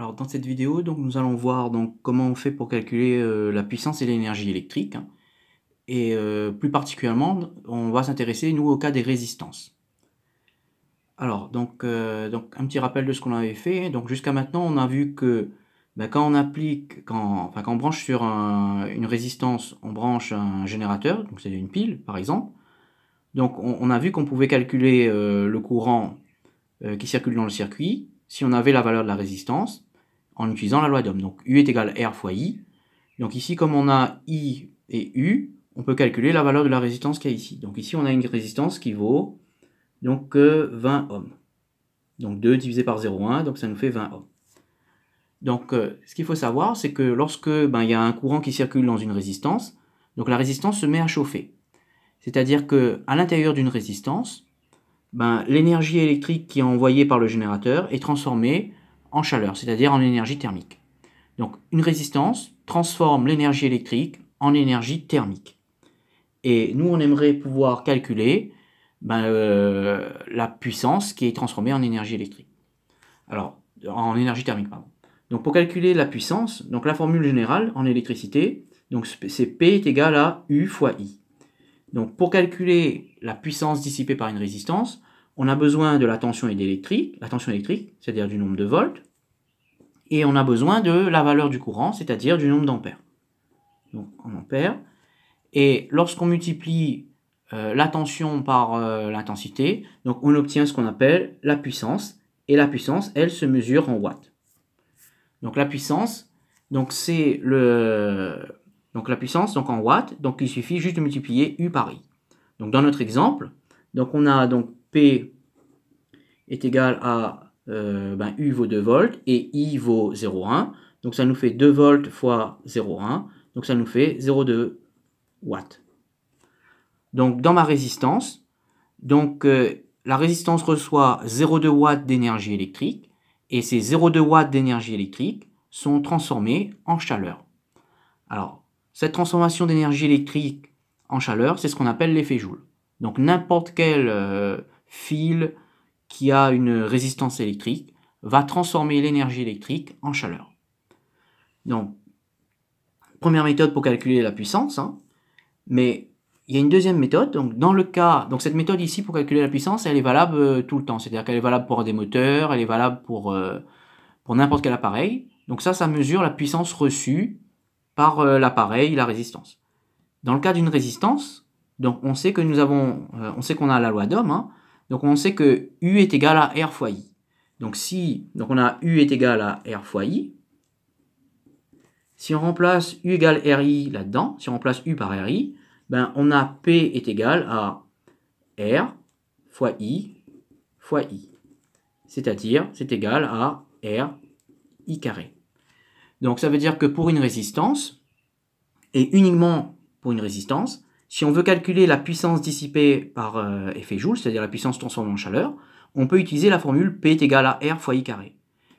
Alors dans cette vidéo, donc, nous allons voir donc, comment on fait pour calculer la puissance et l'énergie électrique. Et plus particulièrement, on va s'intéresser nous au cas des résistances. Alors donc un petit rappel de ce qu'on avait fait. Donc jusqu'à maintenant, on a vu que quand on branche sur une résistance, on branche un générateur, donc c'est une pile par exemple. Donc on a vu qu'on pouvait calculer le courant qui circule dans le circuit si on avait la valeur de la résistance en utilisant la loi d'Ohm. Donc U est égal à R fois I. Donc ici, comme on a I et U, on peut calculer la valeur de la résistance qu'il y a ici. Donc ici, on a une résistance qui vaut donc 20 ohms. Donc 2 divisé par 0,1, donc ça nous fait 20 ohms. Donc ce qu'il faut savoir, c'est que lorsque il y a un courant qui circule dans une résistance, donc la résistance se met à chauffer. C'est-à-dire qu'à l'intérieur d'une résistance, l'énergie électrique qui est envoyée par le générateur est transformée en chaleur, c'est-à-dire en énergie thermique. Donc une résistance transforme l'énergie électrique en énergie thermique. Et nous, on aimerait pouvoir calculer la puissance qui est transformée en énergie électrique. Alors, en énergie thermique, pardon. Donc pour calculer la puissance, donc la formule générale en électricité, donc c'est P est égal à U fois I. Donc pour calculer la puissance dissipée par une résistance, on a besoin de la tension électrique, c'est-à-dire du nombre de volts, et on a besoin de la valeur du courant, c'est-à-dire du nombre d'ampères. Donc en ampères. Et lorsqu'on multiplie la tension par l'intensité, donc on obtient ce qu'on appelle la puissance, et la puissance, elle, se mesure en watts. Donc la puissance, donc c'est la puissance donc en watts, donc il suffit juste de multiplier U par I. Donc dans notre exemple, donc on a donc P est égal à U vaut 2 volts et I vaut 0,1. Donc ça nous fait 2 volts fois 0,1. Donc ça nous fait 0,2 watts. Donc dans ma résistance, donc la résistance reçoit 0,2 watts d'énergie électrique et ces 0,2 watts d'énergie électrique sont transformés en chaleur. Alors cette transformation d'énergie électrique en chaleur, c'est ce qu'on appelle l'effet Joule. Donc n'importe quel fil qui a une résistance électrique va transformer l'énergie électrique en chaleur. Donc, première méthode pour calculer la puissance, mais il y a une deuxième méthode. Donc, cette méthode ici pour calculer la puissance, elle est valable tout le temps. C'est-à-dire qu'elle est valable pour des moteurs, elle est valable pour n'importe quel appareil. Donc ça mesure la puissance reçue par l'appareil, la résistance. Dans le cas d'une résistance, donc on sait qu'on a la loi d'Ohm. Donc on sait que U est égal à R fois I. Donc on a U est égal à R fois I. Si on remplace U égale RI là-dedans, si on remplace U par RI, on a P est égal à R fois I. C'est-à-dire, c'est égal à R I carré. Donc ça veut dire que pour une résistance, et uniquement pour une résistance, si on veut calculer la puissance dissipée par effet Joule, c'est-à-dire la puissance transformée en chaleur, on peut utiliser la formule P est égal à R fois I carré.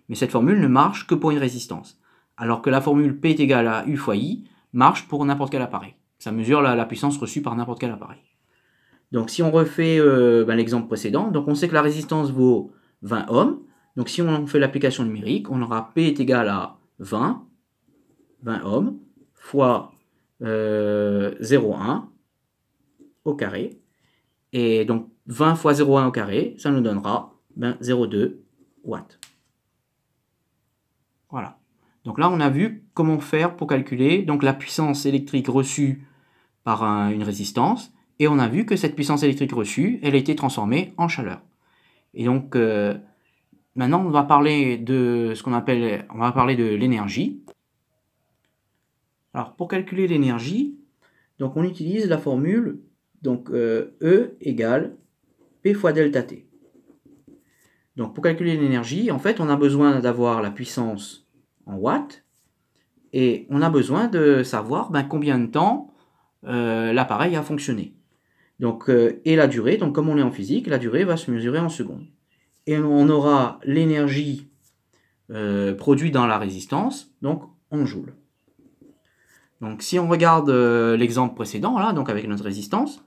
Mais cette formule ne marche que pour une résistance, alors que la formule P est égal à U fois I marche pour n'importe quel appareil. Ça mesure la puissance reçue par n'importe quel appareil. Donc si on refait l'exemple précédent, donc on sait que la résistance vaut 20 ohms. Donc si on fait l'application numérique, on aura P est égal à 20 ohms fois 0,1 au carré. Et donc 20 fois 0,1 au carré, ça nous donnera 0,2 watts. Voilà. Donc là, on a vu comment faire pour calculer donc, la puissance électrique reçue par une résistance. Et on a vu que cette puissance électrique reçue, elle a été transformée en chaleur. Et donc, maintenant, on va parler de l'énergie. Alors, pour calculer l'énergie, donc on utilise la formule E égale P fois delta T. Donc pour calculer l'énergie, en fait, on a besoin d'avoir la puissance en watts et on a besoin de savoir combien de temps l'appareil a fonctionné. Donc, et la durée, donc comme on est en physique, la durée va se mesurer en secondes. Et on aura l'énergie produite dans la résistance, donc en joules. Donc si on regarde l'exemple précédent, là, donc avec notre résistance,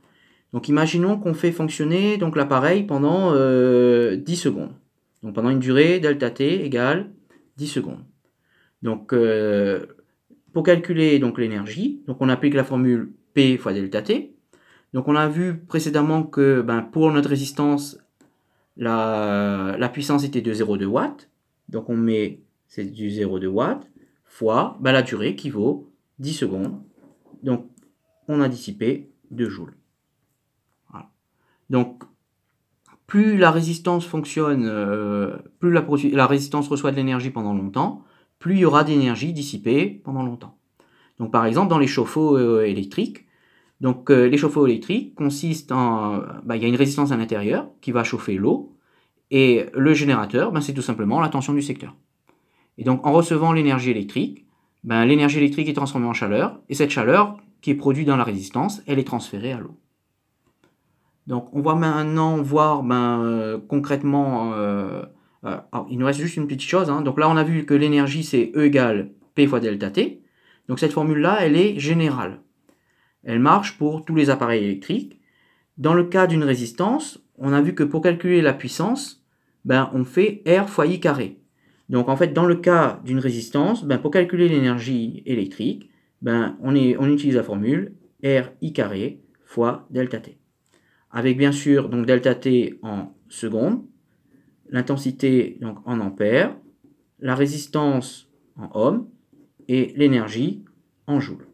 donc imaginons qu'on fait fonctionner l'appareil pendant 10 secondes. Donc pendant une durée delta t égale 10 secondes. Donc, pour calculer l'énergie, on applique la formule P fois delta T. Donc, on a vu précédemment que pour notre résistance, la puissance était de 0,2 watts. Donc, on met, c'est du 0,2 watts, fois la durée qui vaut 10 secondes. Donc, on a dissipé 2 joules. Voilà. Donc, plus la résistance fonctionne, plus la résistance reçoit de l'énergie pendant longtemps, plus il y aura d'énergie dissipée pendant longtemps. Donc, par exemple, dans les chauffe-eau électriques, les chauffe-eau électriques consistent en... il y a une résistance à l'intérieur qui va chauffer l'eau, et le générateur, c'est tout simplement la tension du secteur. Et donc, en recevant l'énergie électrique, l'énergie électrique est transformée en chaleur, et cette chaleur qui est produite dans la résistance, elle est transférée à l'eau. Donc, on va maintenant voir concrètement... il nous reste juste une petite chose. Donc là, on a vu que l'énergie, c'est E égale P fois delta T. Donc cette formule-là, elle est générale. Elle marche pour tous les appareils électriques. Dans le cas d'une résistance, on a vu que pour calculer la puissance, on fait R fois I carré. Donc en fait, dans le cas d'une résistance, pour calculer l'énergie électrique, on utilise la formule R I carré fois delta T. Avec bien sûr delta T en secondes, l'intensité en ampères, la résistance en ohms et l'énergie en joules.